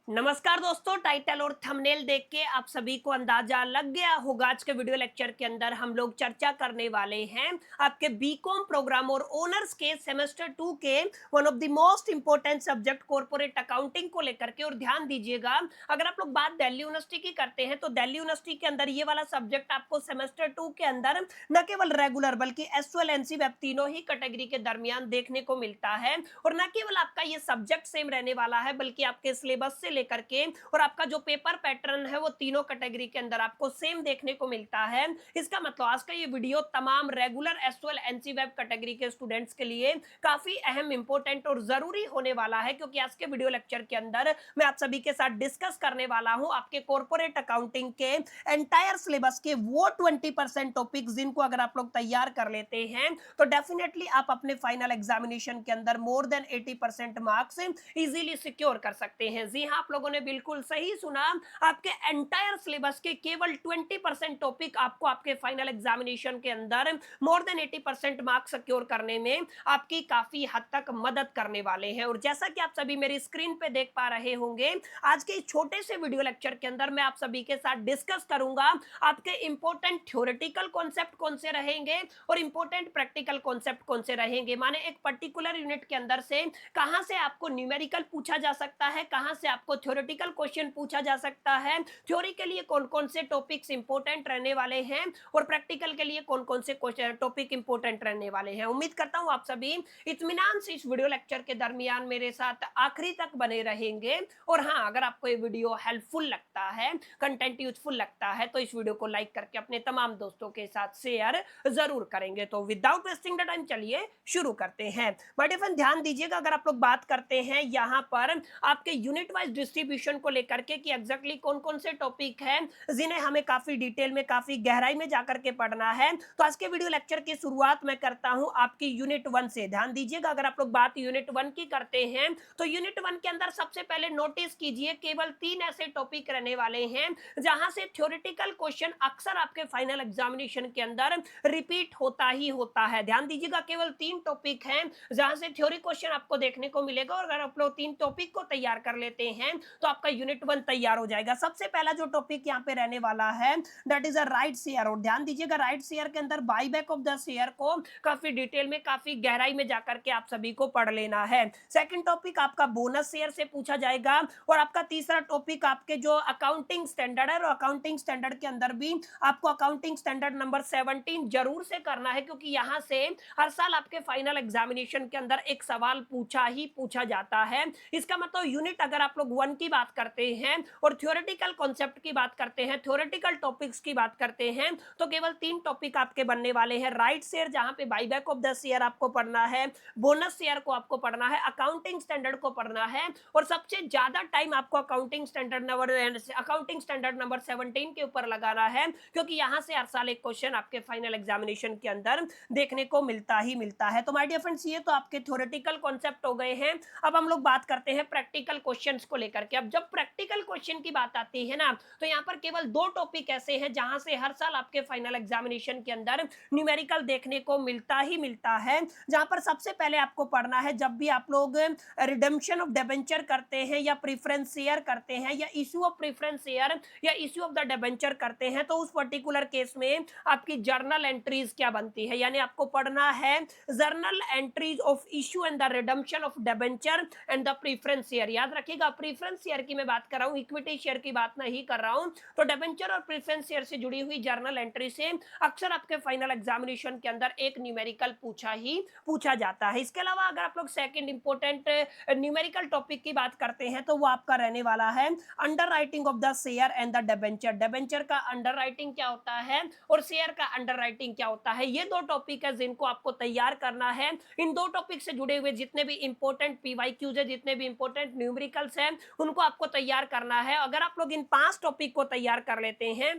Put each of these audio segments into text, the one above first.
नमस्कार दोस्तों, टाइटल और थंबनेल देख के आप सभी को अंदाजा लग गया होगा। आज के वीडियो लेक्चर के अंदर हम लोग चर्चा करने वाले हैं आपके बीकॉम प्रोग्राम और ओनर्स के सेमेस्टर 2 के one of the most important subject corporate accounting को लेकर के। और ध्यान दीजिएगा, अगर आप लोग बात दिल्ली यूनिवर्सिटी की करते हैं तो दिल्ली यूनिवर्सिटी के अंदर ये वाला सब्जेक्ट आपको सेमेस्टर 2 के अंदर न केवल रेगुलर बल्कि एसयूएल एनसी वेब तीनों ही कैटेगरी के दरमियान देखने को मिलता है। और न केवल आपका ये सब्जेक्ट सेम रहने वाला है बल्कि आपके सिलेबस से लेकर के और आपका जो पेपर पैटर्न है वो तीनों कैटेगरी के अंदर आपको सेम देखने को मिलता है। इसका मतलब आज का ये वीडियो तमाम रेगुलर एसयूएल एनसी वेब कैटेगरी के स्टूडेंट्स के लिए काफी अहम इंपॉर्टेंट और जरूरी होने वाला है, क्योंकि आज के वीडियो लेक्चर के अंदर मैं आप सभी के साथ डिस्कस करने वाला हूं आपके कॉर्पोरेट अकाउंटिंग के एंटायर सिलेबस के वो 20% टॉपिक्स जिनको अगर आप लोग तैयार कर लेते हैं तो डेफिनेटली आप अपने फाइनल एग्जामिनेशन के अंदर more than 80% marks easily secure कर सकते हैं। जी हाँ, आप लोगों ने बिल्कुल सही सुना। आपके एंटायर सिलेबस के केवल 20% टॉपिक आपको आपके फाइनल एग्जामिनेशन के अंदर मोर देन 80% मार्क्स सिक्योर करने में आपकी काफी हद तक मदद करने वाले हैं। और जैसा कि आप सभी मेरी स्क्रीन पे देख पा रहे होंगे, आज के इस छोटे से वीडियो लेक्चर के अंदर मैं आप सभी के साथ डिस्कस करूंगा आपके इंपॉर्टेंट थ्योरेटिकल कॉन्सेप्ट कौन से रहेंगे और इंपॉर्टेंट प्रैक्टिकल कॉन्सेप्ट कौन से रहेंगे। माने एक पर्टिकुलर यूनिट के अंदर से कहां से आपको न्यूमेरिकल पूछा जा सकता है, कहां से आपको थ्योरेटिकल क्वेश्चन पूछा जा सकता है, थ्योरी के लिए कौन कौन से टॉपिक्स इंपॉर्टेंट रहने वाले हैं और प्रैक्टिकल के लिए कौन कौन से टॉपिक इंपॉर्टेंट रहने वाले हैं। उम्मीद करता हूं आप सभी इत्मीनान से इस वीडियो लेक्चर के दरमियान मेरे साथ आखिरी तक बने रहेंगे। और हाँ, अगर आपको ये वीडियो हेल्पफुल लगता है, कंटेंट यूजफुल लगता है तो इस वीडियो को लाइक करके अपने तमाम दोस्तों के साथ शेयर जरूर करेंगे। तो विदाउट वेस्टिंग द टाइम चलिए शुरू करते हैं। बट फ्रेंड ध्यान दीजिएगा, अगर आप लोग बात करते हैं यहाँ पर आपके यूनिट वाइज डिस्ट्रीब्यूशन को लेकर के कि एग्जैक्टली कौन कौन से टॉपिक हैं जिन्हें हमें काफी डिटेल में काफी गहराई में जाकर के पढ़ना है, तो आज के वीडियो लेक्चर की शुरुआत मैं करता हूं आपकी यूनिट 1 से। ध्यान दीजिएगा, अगर आप लोग बात यूनिट 1 की करते हैं तो यूनिट 1 के अंदर सबसे पहले नोटिस कीजिए केवल 3 ऐसे टॉपिक रहने वाले हैं जहां से थ्योरेटिकल क्वेश्चन अक्सर आपके फाइनल एग्जामिनेशन के अंदर रिपीट होता ही होता है। ध्यान दीजिएगा, केवल 3 टॉपिक हैं जहां से थ्योरी क्वेश्चन आपको देखने को मिलेगा और अगर आप लोग 3 टॉपिक को तैयार कर लेते हैं तो आपका यूनिट 1 तैयार हो जाएगा। सबसे पहला जो टॉपिक यहाँ पे रहने वाला है that is a right share. और ध्यान दीजिएगा, राइट शेयर के अंदर बाईबैक ऑफ द शेयर को काफी डिटेल में काफी गहराई में जाकर के आप सभी को पढ़ लेना है। सेकंड टॉपिक आपका बोनस शेयर से पूछा जाएगा और आपका तीसरा टॉपिक आपके जो अकाउंटिंग स्टैंडर्ड है और अकाउंटिंग स्टैंडर्ड के अंदर भी आपको अकाउंटिंग स्टैंडर्ड नंबर 17 जरूर से करना है, क्योंकि यहां से हर साल आपके फाइनल एग्जामिनेशन के अंदर एक सवाल पूछा ही पूछा जाता है। इसका मतलब यूनिट अगर आप लोग 1 की बात करते हैं और थ्योरेटिकल कॉन्सेप्ट की बात करते हैं, थ्योरेटिकल टॉपिक्स की बात करते हैं, तो केवल 3 टॉपिक आपके बनने वाले हैं। राइट शेयर जहां पे बाईबैक ऑफ द शेयर आपको पढ़ना है, बोनस शेयर को आपको पढ़ना है, अकाउंटिंग स्टैंडर्ड को पढ़ना है और सबसे ज्यादा टाइम आपको अकाउंटिंग स्टैंडर्ड नंबर 17 के ऊपर लगाना है, क्योंकि यहां से हर साल एक क्वेश्चन आपके फाइनल एग्जामिनेशन के अंदर देखने को मिलता ही मिलता है। तो माय डियर फ्रेंड्स, ये तो आपके थ्योरेटिकल कॉन्सेप्ट हो गए हैं। अब हम लोग बात करते हैं प्रैक्टिकल क्वेश्चंस को लेकर के। अब जब प्रैक्टिकल क्वेश्चन की बात आती है ना, तो यहाँ पर केवल 2 टॉपिक ऐसे हैं जहां से हर साल आपके फाइनल एग्जामिनेशन के अंदर न्यूमेरिकल देखने को मिलता ही मिलता है। जहां पर सबसे पहले आपको पढ़ना है, जब भी आप लोग रिडेम्पशन ऑफ डिबेंचर करते हैं या प्रीफरेंस शेयर करते हैं या इश्यू ऑफ प्रीफरेंस शेयर या इश्यू ऑफ द डिबेंचर करते हैं, तो उस पर्टिकुलर केस में आपकी जर्नल एंट्रीज क्या बनती है। यानी आपको पढ़ना है journal entries of issue and the redemption of debenture and the preference share. याद रखिएगा, प्रीफरेंस शेयर की मैं बात कर रहा हूं, इक्विटी शेयर की बात नहीं कर रहा हूं। तो डिबेंचर और प्रीफरेंस शेयर से जुड़ी हुई जर्नल एंट्री से अक्सर आपके फाइनल एग्जामिनेशन के अंदर एक न्यूमेरिकल पूछा जाता है। इसके अलावा अगर आप लोग सेकंड इंपोर्टेंट न्यूमेरिकल टॉपिक की बात करते हैं तो वो आपका रहने वाला है under writing of the share and the debenture. Debenture का अंडर राइटिंग क्या होता है और शेयर का अंडर राइटिंग क्या होता है, ये 2 टॉपिक है जिनको आपको तैयार करना है। इन 2 टॉपिक से जुड़े हुए जितने भी इंपॉर्टेंट पीवाईक्यूज है, जितने भी इंपॉर्टेंट न्यूमेरिकल्स हैं, उनको आपको तैयार करना है। अगर आप लोग इन 5 टॉपिक को तैयार कर लेते हैं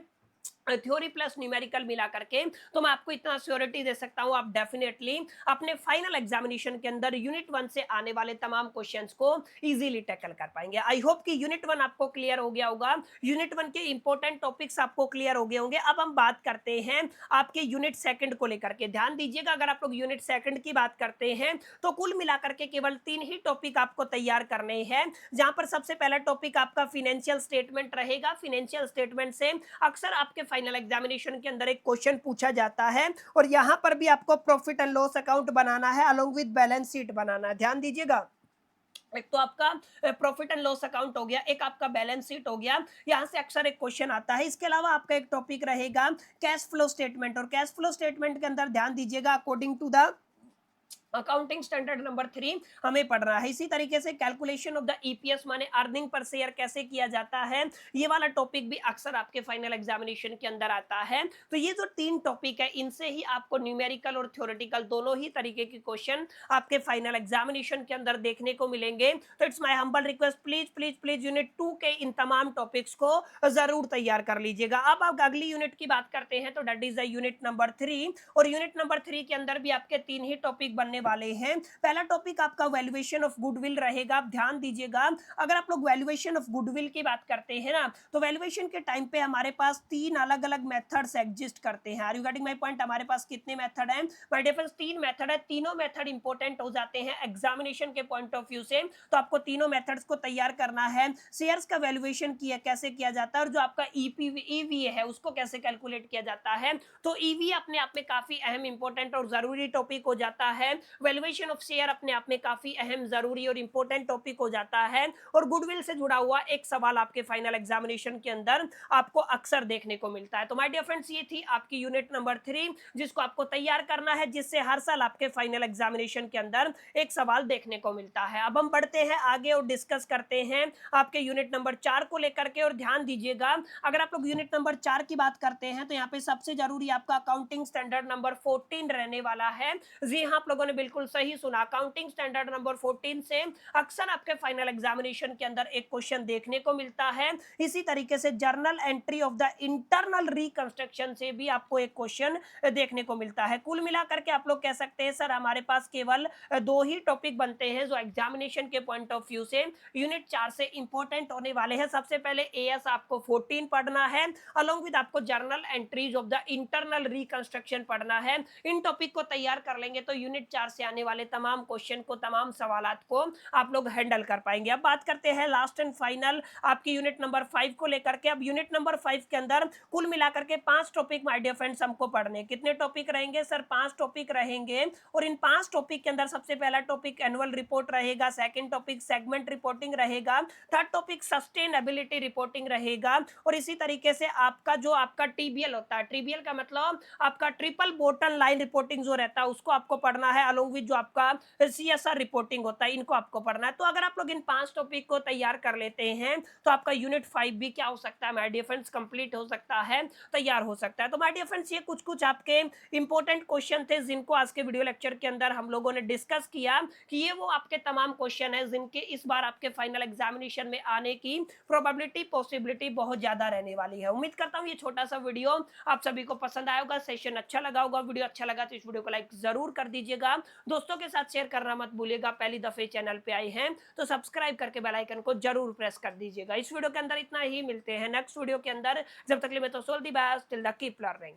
थ्योरी प्लस न्यूमेरिकल मिला करके, तो मैं आपको इतना श्योरिटी दे सकता हूं आप डेफिनेटली अपने फाइनल एग्जामिनेशन के अंदर यूनिट 1 से आने वाले तमाम क्वेश्चंस को इजीली टैकल कर पाएंगे। आई होप कि यूनिट 1 आपको क्लियर हो गया होगा, यूनिट 1 के इंपॉर्टेंट टॉपिक्स आपको क्लियर हो गए होंगे। अब हम बात करते हैं आपके यूनिट सेकंड को लेकर के। ध्यान दीजिएगा, अगर आप लोग यूनिट सेकंड की बात करते हैं तो कुल मिलाकर के केवल 3 ही टॉपिक आपको तैयार करने हैं, जहां पर सबसे पहला टॉपिक आपका फाइनेंशियल स्टेटमेंट रहेगा। फाइनेंशियल स्टेटमेंट से अक्सर आपके फाइनल एग्जामिनेशन के अंदर एक क्वेश्चन पूछा जाता है, और यहां पर भी आपको प्रॉफिट एंड लॉस अकाउंट बनाना है अलोंग विद बैलेंस शीट बनाना है। ध्यान दीजिएगा, एक तो आपका प्रॉफिट एंड लॉस अकाउंट हो गया, एक आपका बैलेंस शीट हो गया, यहां से अक्सर एक क्वेश्चन आता है। इसके अलावा आपका एक टॉपिक रहेगा कैश फ्लो स्टेटमेंट, और कैश फ्लो स्टेटमेंट के अंदर ध्यान दीजिएगा according to the accounting standard number 3 हमें पढ़ना है। इसी तरीके से कैलकुलेशन ऑफ द ईपीएस माने अर्निंग पर शेयर कैसे किया जाता है, ये वाला टॉपिक भी अक्सर आपके फाइनल एग्जामिनेशन के अंदर आता है। तो ये जो 3 टॉपिक है, इनसे ही आपको न्यूमेरिकल और थ्योरेटिकल दोनों ही तरीके के क्वेश्चन आपके फाइनल एग्जामिनेशन के अंदर देखने को मिलेंगे। तो it's my humble request, please please please unit 2 के इन तमाम टॉपिक्स को जरूर तैयार कर लीजिएगा। अब आप अगली यूनिट की बात करते हैं तो that is the unit number 3, और यूनिट नंबर 3 के अंदर भी आपके 3 ही टॉपिक बनने वाले हैं। पहला टॉपिक आपका वैल्यूएशन ऑफ गुडविल रहेगा। आप ध्यान दीजिएगा, अगर आप लोग वैल्यूएशन ऑफ गुडविल की बात करते हैं ना, तो वैल्यूएशन के टाइम पे हमारे पास 3 अलग अलग मेथड्स एग्जिस्ट करते हैं। Are you getting my point? हमारे पास कितने मेथड हैं माय डियर फ्रेंड्स? 3 मेथड है। तीनों मेथड इंपॉर्टेंट हो जाते हैं एग्जामिनेशन के पॉइंट ऑफ व्यू से, तो आपको तीनों मेथड्स को तैयार करना है। शेयर्स का वैल्यूएशन किया कैसे किया जाता है, और जो आपका ईपीवी ईवीए है उसको कैसे कैलकुलेट किया जाता है। तो ईवीए अपने आप में काफी अहम इंपॉर्टेंट और जरूरी टॉपिक हो जाता है। वैल्यूएशन ऑफ शेयर अपने आप में काफी अहम, जरूरी और इंपॉर्टेंट टॉपिक हो जाता है। और गुडविल से जुड़ा हुआ एक सवाल आपके फाइनल एग्जामिनेशन के अंदर आपको अक्सर देखने को मिलता है। तो माय डियर फ्रेंड्स, ये थी आपकी यूनिट नंबर 3, जिसको आपको तैयार करना है, जिससे हर साल आपके फाइनल एग्जामिनेशन के अंदर एक सवाल देखने को मिलता है। अब हम बढ़ते हैं आगे और डिस्कस करते हैं आपके यूनिट नंबर 4 को लेकर के। और ध्यान दीजिएगा, अगर आप लोग यूनिट नंबर 4 की बात करते हैं तो यहाँ पे सबसे जरूरी आपका अकाउंटिंग स्टैंडर्ड नंबर 14 रहने वाला है। जी हाँ, आप लोगों ने बिल्कुल सही सुना, अकाउंटिंग स्टैंडर्ड नंबर 14 से अक्सर आपके फाइनल एग्जामिनेशन के अंदर एक क्वेश्चन देखने को मिलता है। इसी तरीके से journal entry of the internal reconstruction से भी आपको एक क्वेश्चन देखने को मिलता है। कुल मिलाकर के आप लोग कह सकते हैं सर हमारे पास केवल 2 ही टॉपिक बनते हैं जो एग्जामिनेशन के पॉइंट ऑफ व्यू से यूनिट 4 से इंपॉर्टेंट होने वाले हैं। सबसे पहले एएस आपको 14 पढ़ना है, अलोंग विद आपको journal entries of the internal reconstruction पढ़ना है। इन टॉपिक को तैयार कर लेंगे तो यूनिट 4 से आने वाले तमाम क्वेश्चन को, तमाम सवालात को आप लोग हैंडल कर पाएंगे। अब बात करते हैं लास्ट एंड फाइनल आपकी यूनिट नंबर 5 को लेकर के। अब यूनिट नंबर 5 के अंदर कुल मिलाकर के 5 टॉपिक माय डियर फ्रेंड्स हमको पढ़ने। कितने टॉपिक रहेंगे सर? 5 टॉपिक रहेंगे, और इन 5 टॉपिक के अंदर सबसे पहला टॉपिक एनुअल रिपोर्ट रहेगा, सेकंड टॉपिक सेगमेंट रिपोर्टिंग रहेगा, थर्ड टॉपिक सस्टेनेबिलिटी रिपोर्टिंग रहेगा, और इसी तरीके से आपका जो आपका टीबीएल होता है, टीबीएल का मतलब आपका ट्रिपल बॉटम लाइन रिपोर्टिंग जो रहता है उसको आपको पढ़ना है, अलोंग विद जो आपका सीएसआर रिपोर्टिंग होता है, इनको आपको पढ़ना है। तो अगर आप लोग इन 5 टॉपिक को तैयार कर लेते हैं तो आपका यूनिट 5 भी क्या हो सकता है माय डियर फ्रेंड्स? कंप्लीट हो सकता है, तैयार हो सकता है। तो माय डियर फ्रेंड्स, ये कुछ कुछ आपके इंपॉर्टेंट क्वेश्चन थे जिनको आज के वीडियो लेक्चर के अंदर हम लोगों ने डिस्कस किया कि ये वो आपके तमाम क्वेश्चन है जिनके इस बार आपके फाइनल एग्जामिनेशन में आने की प्रोबेबिलिटी, पॉसिबिलिटी बहुत ज्यादा रहने वाली है। उम्मीद करता हूँ ये छोटा सा वीडियो आप सभी को पसंद आया होगा, सेशन अच्छा लगा होगा। वीडियो अच्छा लगा तो इस वीडियो को लाइक जरूर कर दीजिएगा, दोस्तों के साथ शेयर करना मत भूलिएगा। पहली दफे चैनल पे आए हैं तो सब्सक्राइब करके बेल आइकन को जरूर प्रेस कर दीजिएगा। इस वीडियो के अंदर इतना ही, मिलते हैं नेक्स्ट वीडियो के अंदर। जब तक के लिए मैं तो सोल the best, till the keep learning.